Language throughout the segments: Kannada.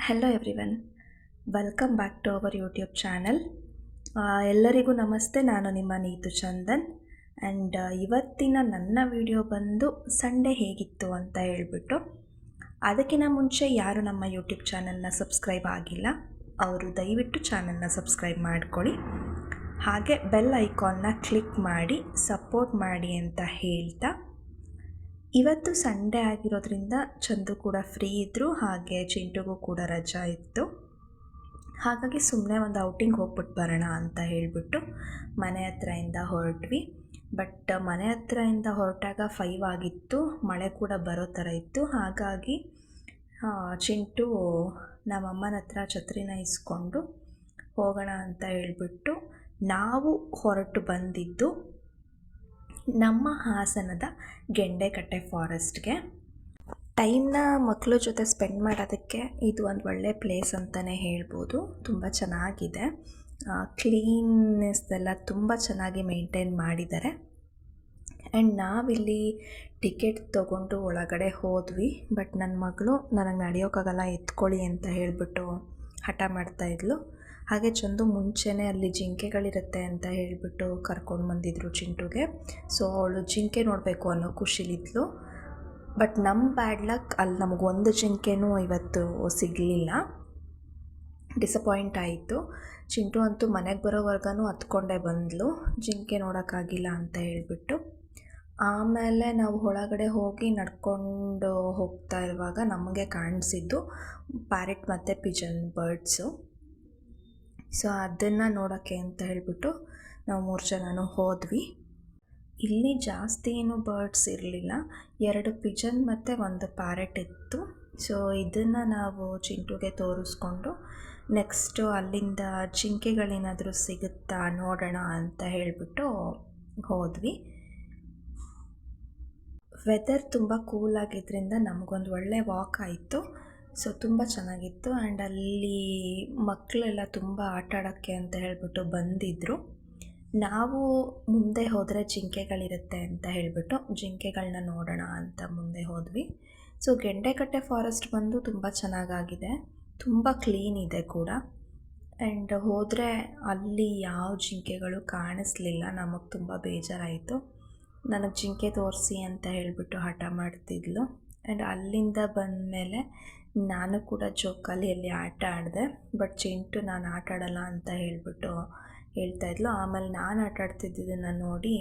Hello everyone, welcome back to our YouTube channel. ಎಲ್ಲರಿಗೂ ನಮಸ್ತೆ. ನಾನು ನಿಮ್ಮ ನೀತು ಚಂದನ್. ಆ್ಯಂಡ್ ಇವತ್ತಿನ ನನ್ನ ವಿಡಿಯೋ ಬಂದು ಸಂಡೇ ಹೇಗಿತ್ತು ಅಂತ ಹೇಳ್ಬಿಟ್ಟು. ಅದಕ್ಕಿಂತ ಮುಂಚೆ ಯಾರು ನಮ್ಮ ಯೂಟ್ಯೂಬ್ ಚಾನಲ್ನ ಸಬ್ಸ್ಕ್ರೈಬ್ ಆಗಿಲ್ಲ ಅವರು ದಯವಿಟ್ಟು ಚಾನಲ್ನ ಸಬ್ಸ್ಕ್ರೈಬ್ ಮಾಡ್ಕೊಳ್ಳಿ, ಹಾಗೆ ಬೆಲ್ ಐಕಾನ್ನ ಕ್ಲಿಕ್ ಮಾಡಿ ಸಪೋರ್ಟ್ ಮಾಡಿ ಅಂತ ಹೇಳ್ತಾ, ಇವತ್ತು ಸಂಡೇ ಆಗಿರೋದ್ರಿಂದ ಚಂದು ಕೂಡ ಫ್ರೀ ಇದ್ದರು, ಹಾಗೆ ಚಿಂಟುಗೂ ಕೂಡ ರಜಾ ಇತ್ತು. ಹಾಗಾಗಿ ಸುಮ್ಮನೆ ಒಂದು ಔಟಿಂಗ್ ಹೋಗ್ಬಿಟ್ಟು ಬರೋಣ ಅಂತ ಹೇಳಿಬಿಟ್ಟು ಮನೆ ಹತ್ರದಿಂದ ಹೊರಟ್ವಿ. ಬಟ್ ಮನೆ ಹತ್ರದಿಂದ ಹೊರಟಾಗ 5 ಆಗಿತ್ತು, ಮಳೆ ಕೂಡ ಬರೋ ಥರ ಇತ್ತು. ಹಾಗಾಗಿ ಚಿಂಟು ನಮ್ಮಮ್ಮನ ಹತ್ರ ಛತ್ರಿನ ಇಸ್ಕೊಂಡು ಹೋಗೋಣ ಅಂತ ಹೇಳಿಬಿಟ್ಟು ನಾವು ಹೊರಟು ಬಂದಿದ್ದು ನಮ್ಮ ಹಾಸನದ ಗೆಂಡೆಕಟ್ಟೆ ಫಾರೆಸ್ಟ್ಗೆ. ಟೈಮ್ನ ಮಕ್ಕಳ ಜೊತೆ ಸ್ಪೆಂಡ್ ಮಾಡೋದಕ್ಕೆ ಇದು ಒಂದು ಒಳ್ಳೆ ಪ್ಲೇಸ್ ಅಂತಲೇ ಹೇಳ್ಬೋದು. ತುಂಬ ಚೆನ್ನಾಗಿದೆ, ಕ್ಲೀನ್ನೆಸ್ ಎಲ್ಲ ತುಂಬ ಚೆನ್ನಾಗಿ ಮೇಂಟೈನ್ ಮಾಡಿದ್ದಾರೆ. ಆ್ಯಂಡ್ ನಾವಿಲ್ಲಿ ಟಿಕೆಟ್ ತೊಗೊಂಡು ಒಳಗಡೆ ಹೋದ್ವಿ. ಬಟ್ ನನ್ನ ಮಗಳು ನನಗೆ ನಡೆಯೋಕ್ಕಾಗಲ್ಲ, ಎತ್ಕೊಳ್ಳಿ ಅಂತ ಹೇಳಿಬಿಟ್ಟು ಹಠ ಮಾಡ್ತಾಯಿದ್ಲು. ಹಾಗೆ ಚಂದು ಮುಂಚೆನೇ ಅಲ್ಲಿ ಜಿಂಕೆಗಳಿರುತ್ತೆ ಅಂತ ಹೇಳಿಬಿಟ್ಟು ಕರ್ಕೊಂಡು ಬಂದಿದ್ರು ಚಿಂಟುಗೆ. ಸೊ ಅವಳು ಜಿಂಕೆ ನೋಡಬೇಕು ಅನ್ನೋ ಖುಷಿಲಿದ್ಲು. ಬಟ್ ನಮ್ಮ ಬ್ಯಾಡ್ ಲಕ್, ಅಲ್ಲಿ ನಮಗೊಂದು ಜಿಂಕೆನೂ ಇವತ್ತು ಸಿಗಲಿಲ್ಲ. ಡಿಸಪಾಯಿಂಟ್ ಆಯಿತು. ಚಿಂಟು ಅಂತೂ ಮನೆಗೆ ಬರೋವರೆಗೂ ಹತ್ಕೊಂಡೇ ಬಂದಳು, ಜಿಂಕೆ ನೋಡೋಕ್ಕಾಗಿಲ್ಲ ಅಂತ ಹೇಳಿಬಿಟ್ಟು. ಆಮೇಲೆ ನಾವು ಒಳಗಡೆ ಹೋಗಿ ನಡ್ಕೊಂಡು ಹೋಗ್ತಾ ಇರುವಾಗ ನಮಗೆ ಕಾಣಿಸಿದ್ದು ಪ್ಯಾರೆಟ್ ಮತ್ತು ಪಿಜನ್ ಬರ್ಡ್ಸು. ಸೊ ಅದನ್ನು ನೋಡೋಕ್ಕೆ ಅಂತ ಹೇಳಿಬಿಟ್ಟು ನಾವು 3 ಜನನೂ ಹೋದ್ವಿ. ಇಲ್ಲಿ ಜಾಸ್ತಿ ಏನು ಬರ್ಡ್ಸ್ ಇರಲಿಲ್ಲ, 2 ಪಿಜನ್ ಮತ್ತು 1 ಪ್ಯಾರೆಟ್ ಇತ್ತು. ಸೊ ಇದನ್ನು ನಾವು ಚಿಂಟುಗೆ ತೋರಿಸ್ಕೊಂಡು ನೆಕ್ಸ್ಟು ಅಲ್ಲಿಂದ ಜಿಂಕೆಗಳೇನಾದರೂ ಸಿಗುತ್ತಾ ನೋಡೋಣ ಅಂತ ಹೇಳಿಬಿಟ್ಟು ಹೋದ್ವಿ. ವೆದರ್ ತುಂಬ ಕೂಲಾಗಿದ್ದರಿಂದ ನಮಗೊಂದು ಒಳ್ಳೆ ವಾಕ್ ಆಯಿತು. ಸೊ ತುಂಬ ಚೆನ್ನಾಗಿತ್ತು. ಆ್ಯಂಡ್ ಅಲ್ಲಿ ಮಕ್ಕಳೆಲ್ಲ ತುಂಬ ಆಟ ಆಡೋಕ್ಕೆ ಅಂತ ಹೇಳಿಬಿಟ್ಟು ಬಂದಿದ್ದರು. ನಾವು ಮುಂದೆ ಹೋದರೆ ಜಿಂಕೆಗಳಿರುತ್ತೆ ಅಂತ ಹೇಳಿಬಿಟ್ಟು ಜಿಂಕೆಗಳನ್ನ ನೋಡೋಣ ಅಂತ ಮುಂದೆ ಹೋದ್ವಿ. ಸೊ ಗೆಂಡೆಕಟ್ಟೆ ಫಾರೆಸ್ಟ್ ಬಂದು ತುಂಬ ಚೆನ್ನಾಗಾಗಿದೆ, ತುಂಬ ಕ್ಲೀನ್ ಇದೆ ಕೂಡ. ಆ್ಯಂಡ್ ಹೋದರೆ ಅಲ್ಲಿ ಯಾವ ಜಿಂಕೆಗಳು ಕಾಣಿಸ್ಲಿಲ್ಲ, ನಮಗೆ ತುಂಬ ಬೇಜಾರಾಯಿತು. ನನಗೆ ಜಿಂಕೆ ತೋರಿಸಿ ಅಂತ ಹೇಳಿಬಿಟ್ಟು ಹಠ ಮಾಡ್ತಿದ್ಲು. ಆ್ಯಂಡ್ ಅಲ್ಲಿಂದ ಬಂದಮೇಲೆ ನಾನು ಕೂಡ ಜೋಕಾಲಿಯಲ್ಲಿ ಆಟ ಆಡಿದೆ. ಬಟ್ ಚಿಂಟು ನಾನು ಆಟ ಆಡಲ್ಲ ಅಂತ ಹೇಳಿಬಿಟ್ಟು ಹೇಳ್ತಾಯಿದ್ಲು. ಆಮೇಲೆ ನಾನು ಆಟ ಆಡ್ತಿದ್ದನ್ನು ನೋಡಿ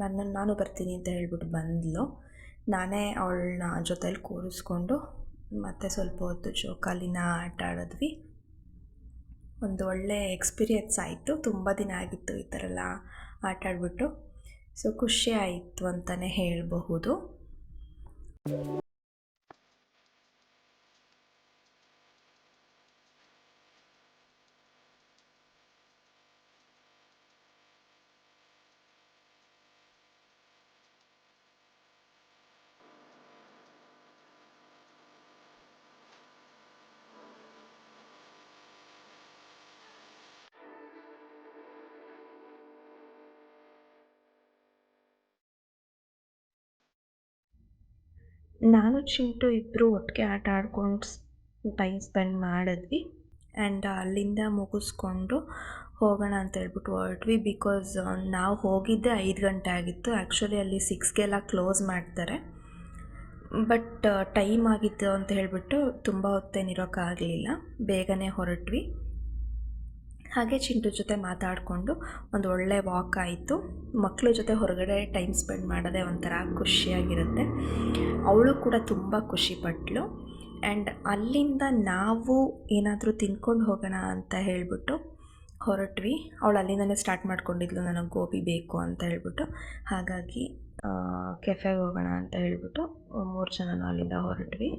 ನಾನು ಬರ್ತೀನಿ ಅಂತ ಹೇಳ್ಬಿಟ್ಟು ಬಂದಳು. ನಾನೇ ಅವಳನ್ನ ಜೊತೇಲಿ ಕೂರಿಸ್ಕೊಂಡು ಮತ್ತೆ ಸ್ವಲ್ಪ ಹೊತ್ತು ಜೋಕಾಲಿನ ಆಟ ಆಡಿದ್ವಿ. ಒಂದು ಒಳ್ಳೆ ಎಕ್ಸ್ಪೀರಿಯನ್ಸ್ ಆಯಿತು. ತುಂಬ ದಿನ ಆಗಿತ್ತು ಈ ಥರ ಎಲ್ಲ ಆಟ ಆಡಿಬಿಟ್ಟು. ಸೊ ಖುಷಿ ಆಯಿತು ಅಂತಲೇ ಹೇಳಬಹುದು. ನಾನು ಚಿಂಟು ಇಬ್ಬರು ಒಟ್ಟಿಗೆ ಆಟ ಆಡ್ಕೊಂಡು ಟೈಮ್ ಸ್ಪೆಂಡ್ ಮಾಡಿದ್ವಿ. ಆ್ಯಂಡ್ ಅಲ್ಲಿಂದ ಮುಗಿಸ್ಕೊಂಡು ಹೋಗೋಣ ಅಂತ ಹೇಳ್ಬಿಟ್ಟು ಹೊರಟ್ವಿ. ಬಿಕಾಸ್ ನಾವು ಹೋಗಿದ್ದೆ 5 ಗಂಟೆ ಆಗಿತ್ತು. ಆ್ಯಕ್ಚುಲಿ ಅಲ್ಲಿ 6ಗೆಲ್ಲ ಕ್ಲೋಸ್ ಮಾಡ್ತಾರೆ. ಬಟ್ ಟೈಮ್ ಆಗಿತ್ತು ಅಂತ ಹೇಳಿಬಿಟ್ಟು ತುಂಬ ಹೊತ್ತೇನಿರೋಕ್ಕಾಗಲಿಲ್ಲ, ಬೇಗನೆ ಹೊರಟ್ವಿ. ಹಾಗೆ ಚಿಂಟು ಜೊತೆ ಮಾತಾಡಿಕೊಂಡು ಒಂದು ಒಳ್ಳೆ ವಾಕ್ ಆಯಿತು. ಮಕ್ಕಳ ಜೊತೆ ಹೊರಗಡೆ ಟೈಮ್ ಸ್ಪೆಂಡ್ ಮಾಡೋದೇ ಒಂಥರ ಖುಷಿಯಾಗಿರುತ್ತೆ. ಅವಳು ಕೂಡ ತುಂಬ ಖುಷಿಪಟ್ಟಳು. ಆ್ಯಂಡ್ ಅಲ್ಲಿಂದ ನಾವು ಏನಾದರೂ ತಿನ್ಕೊಂಡು ಹೋಗೋಣ ಅಂತ ಹೇಳಿಬಿಟ್ಟು ಹೊರಟ್ವಿ. ಅವಳು ಅಲ್ಲಿಂದಲೇ ಸ್ಟಾರ್ಟ್ ಮಾಡ್ಕೊಂಡಿದ್ಲು, ನನಗೆ ಗೋಬಿ ಬೇಕು ಅಂತ ಹೇಳ್ಬಿಟ್ಟು. ಹಾಗಾಗಿ ಕೆಫೆಗೆ ಹೋಗೋಣ ಅಂತ ಹೇಳಿಬಿಟ್ಟು 3 ಜನನೂ ಅಲ್ಲಿಂದ ಹೊರಟ್ವಿ.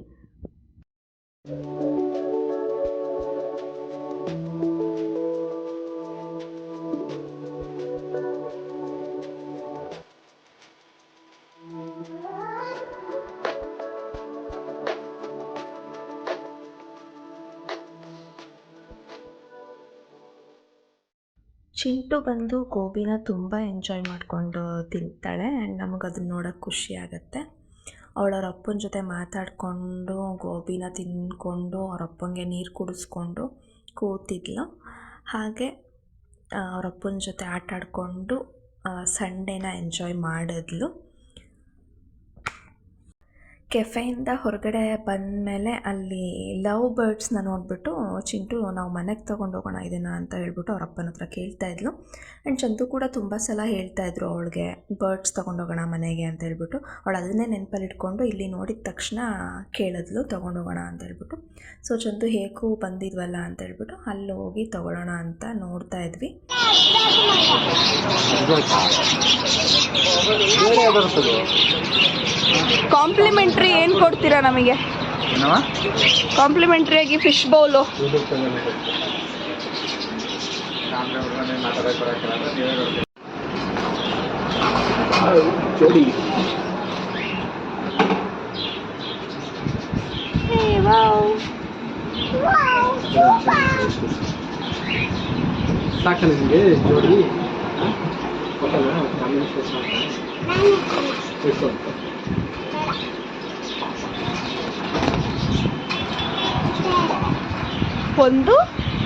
ಚಿಂಟು ಬಂದು ಗೋಬಿನ ತುಂಬ ಎಂಜಾಯ್ ಮಾಡಿಕೊಂಡು ತಿಂತಾಳೆ. ಆ್ಯಂಡ್ ನಮಗೆ ಅದನ್ನ ನೋಡೋಕ್ಕೆ ಖುಷಿ ಆಗುತ್ತೆ. ಅವಳವ್ರ ಅಪ್ಪನ ಜೊತೆ ಮಾತಾಡಿಕೊಂಡು ಗೋಬಿನ ತಿಂದ್ಕೊಂಡು ಅವ್ರ ಅಪ್ಪಂಗೆ ನೀರು ಕುಡಿಸ್ಕೊಂಡು ಕೂತಿದ್ಲು. ಹಾಗೆ ಅವ್ರ ಅಪ್ಪನ ಜೊತೆ ಆಟ ಆಡಿಕೊಂಡು ಸಂಡೇನ ಎಂಜಾಯ್ ಮಾಡಿದ್ಲು. ಕೆಫೆಯಿಂದ ಹೊರಗಡೆ ಬಂದಮೇಲೆ ಅಲ್ಲಿ ಲವ್ ಬರ್ಡ್ಸ್ನ ನೋಡಿಬಿಟ್ಟು ಚಿಂಟು ನಾವು ಮನೆಗೆ ತೊಗೊಂಡೋಗೋಣ ಇದನ್ನು ಅಂತ ಹೇಳ್ಬಿಟ್ಟು ಅವ್ರ ಅಪ್ಪನ ಹತ್ರ ಕೇಳ್ತಾಯಿದ್ಲು. ಆ್ಯಂಡ್ ಚಂದು ಕೂಡ ತುಂಬ ಸಲ ಹೇಳ್ತಾಯಿದ್ರು ಅವಳಿಗೆ ಬರ್ಡ್ಸ್ ತೊಗೊಂಡೋಗೋಣ ಮನೆಗೆ ಅಂತ ಹೇಳ್ಬಿಟ್ಟು. ಅವಳು ಅದನ್ನೇ ನೆನಪಲ್ಲಿ ಇಟ್ಕೊಂಡು ಇಲ್ಲಿ ನೋಡಿದ ತಕ್ಷಣ ಕೇಳಿದ್ಲು ತೊಗೊಂಡೋಗೋಣ ಅಂತ ಹೇಳ್ಬಿಟ್ಟು. ಸೊ ಚಂದು ಹೇಗೂ ಬಂದಿದ್ವಲ್ಲ ಅಂತ ಹೇಳ್ಬಿಟ್ಟು ಅಲ್ಲಿ ಹೋಗಿ ತೊಗೊಳ್ಳೋಣ ಅಂತ ನೋಡ್ತಾ ಇದ್ವಿ. ಕಾಂಪ್ಲಿಮೆಂಟ್ರಿ ಏನು ಕೊಡ್ತೀರಾ ನಮಗೆ? ಕಾಂಪ್ಲಿಮೆಂಟ್ರಿ ಆಗಿ ಫಿಶ್ ಬೌಲು. ಸಾಕ ನಿಮಗೆ ಜೋಡಿ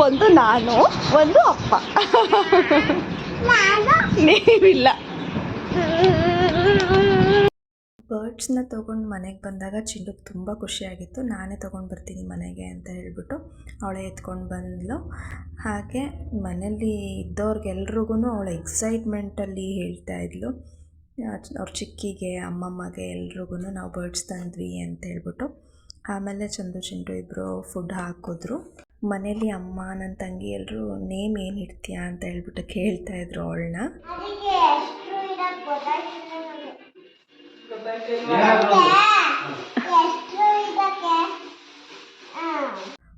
ಒಂದು ನಾನು, ಒಂದು ಅಪ್ಪ. ನೀವಿಲ್ಲ. ಬರ್ಡ್ಸ್ನ ತೊಗೊಂಡು ಮನೆಗೆ ಬಂದಾಗ ಚಿಂಟುಗೆ ತುಂಬ ಖುಷಿಯಾಗಿತ್ತು. ನಾನೇ ತೊಗೊಂಡು ಬರ್ತೀನಿ ಮನೆಗೆ ಅಂತ ಹೇಳ್ಬಿಟ್ಟು ಅವಳೇ ಎತ್ಕೊಂಡು ಬಂದಳು. ಹಾಗೆ ಮನೇಲಿ ಇದ್ದವ್ರಿಗೆಲ್ರಿಗೂ ಅವಳ ಎಕ್ಸೈಟ್ಮೆಂಟಲ್ಲಿ ಹೇಳ್ತಾಯಿದ್ಲು ಅವ್ರ ಚಿಕ್ಕಿಗೆ, ಅಮ್ಮಮ್ಮಗೆ ಎಲ್ರಿಗೂ ನಾವು ಬರ್ಡ್ಸ್ ತಂದ್ವಿ ಅಂತ ಹೇಳ್ಬಿಟ್ಟು. ಆಮೇಲೆ ಚಂದು ಚಿಂಟು ಇಬ್ಬರು ಫುಡ್ ಹಾಕಿದ್ರು. ಮನೇಲಿ ಅಮ್ಮ ನನ್ನ ತಂಗಿ ಎಲ್ಲರೂ ನೇಮ್ ಏನು ಇಡ್ತೀಯಾ ಅಂತ ಹೇಳ್ಬಿಟ್ಟು ಕೇಳ್ತಾಯಿದ್ರು ಅವಳನ್ನ.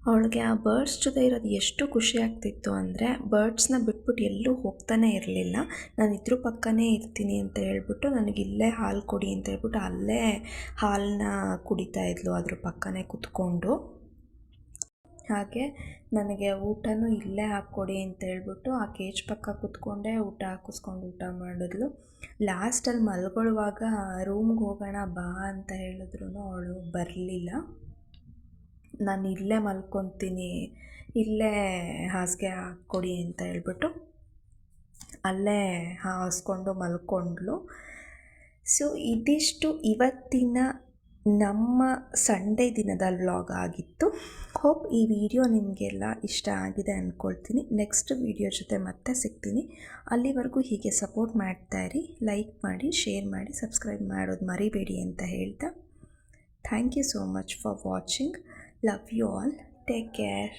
ಅವಳಿಗೆ ಆ ಬರ್ಡ್ಸ್ ಜೊತೆ ಇರೋದು ಎಷ್ಟು ಖುಷಿ ಆಗ್ತಿತ್ತು ಅಂದರೆ ಬರ್ಡ್ಸ್ನ ಬಿಟ್ಬಿಟ್ಟು ಎಲ್ಲೂ ಹೋಗ್ತಾನೆ ಇರಲಿಲ್ಲ. ನಾನು ಇದ್ರ ಪಕ್ಕನೇ ಇರ್ತೀನಿ ಅಂತ ಹೇಳ್ಬಿಟ್ಟು ನನಗಿಲ್ಲೇ ಹಾಲು ಕೊಡಿ ಅಂತ ಹೇಳ್ಬಿಟ್ಟು ಅಲ್ಲೇ ಹಾಲನ್ನ ಕುಡಿತಾ ಇದ್ಲು ಅದ್ರ ಪಕ್ಕನೇ ಕುತ್ಕೊಂಡು. ಹಾಗೆ ನನಗೆ ಊಟನೂ ಇಲ್ಲೇ ಹಾಕ್ಕೊಡಿ ಅಂತ ಹೇಳ್ಬಿಟ್ಟು ಆ ಕೇಜ್ ಪಕ್ಕ ಕೂತ್ಕೊಂಡೇ ಊಟ ಹಾಕಿಸ್ಕೊಂಡು ಊಟ ಮಾಡಿದ್ಲು. ಲಾಸ್ಟಲ್ಲಿ ಮಲ್ಗೊಳ್ಳುವಾಗ ರೂಮ್ಗೆ ಹೋಗೋಣ ಬಾ ಅಂತ ಹೇಳಿದ್ರು ಅವಳು ಬರಲಿಲ್ಲ. ನಾನು ಇಲ್ಲೇ ಮಲ್ಕೊತೀನಿ, ಇಲ್ಲೇ ಹಾಸಿಗೆ ಹಾಕ್ಕೊಡಿ ಅಂತ ಹೇಳ್ಬಿಟ್ಟು ಅಲ್ಲೇ ಹಾಸ್ಕೊಂಡು ಮಲ್ಕೊಂಡ್ಲು. ಸೊ ಇದಿಷ್ಟು ಇವತ್ತಿನ ನಮ್ಮ ಸಂಡೇ ದಿನದ ವ್ಲಾಗ್ ಆಗಿತ್ತು. ಹೋಪ್ ಈ ವಿಡಿಯೋ ನಿಮಗೆಲ್ಲ ಇಷ್ಟ ಆಗಿದೆ ಅಂದ್ಕೊಳ್ತೀನಿ. ನೆಕ್ಸ್ಟ್ ವಿಡಿಯೋ ಜೊತೆ ಮತ್ತೆ ಸಿಗ್ತೀನಿ. ಅಲ್ಲಿವರೆಗೂ ಹೀಗೆ ಸಪೋರ್ಟ್ ಮಾಡ್ತಾಯಿರಿ. ಲೈಕ್ ಮಾಡಿ, ಶೇರ್ ಮಾಡಿ, ಸಬ್ಸ್ಕ್ರೈಬ್ ಮಾಡೋದು ಮರಿಬೇಡಿ ಅಂತ ಹೇಳ್ತಾ thank you so much for watching. Love you all. Take care.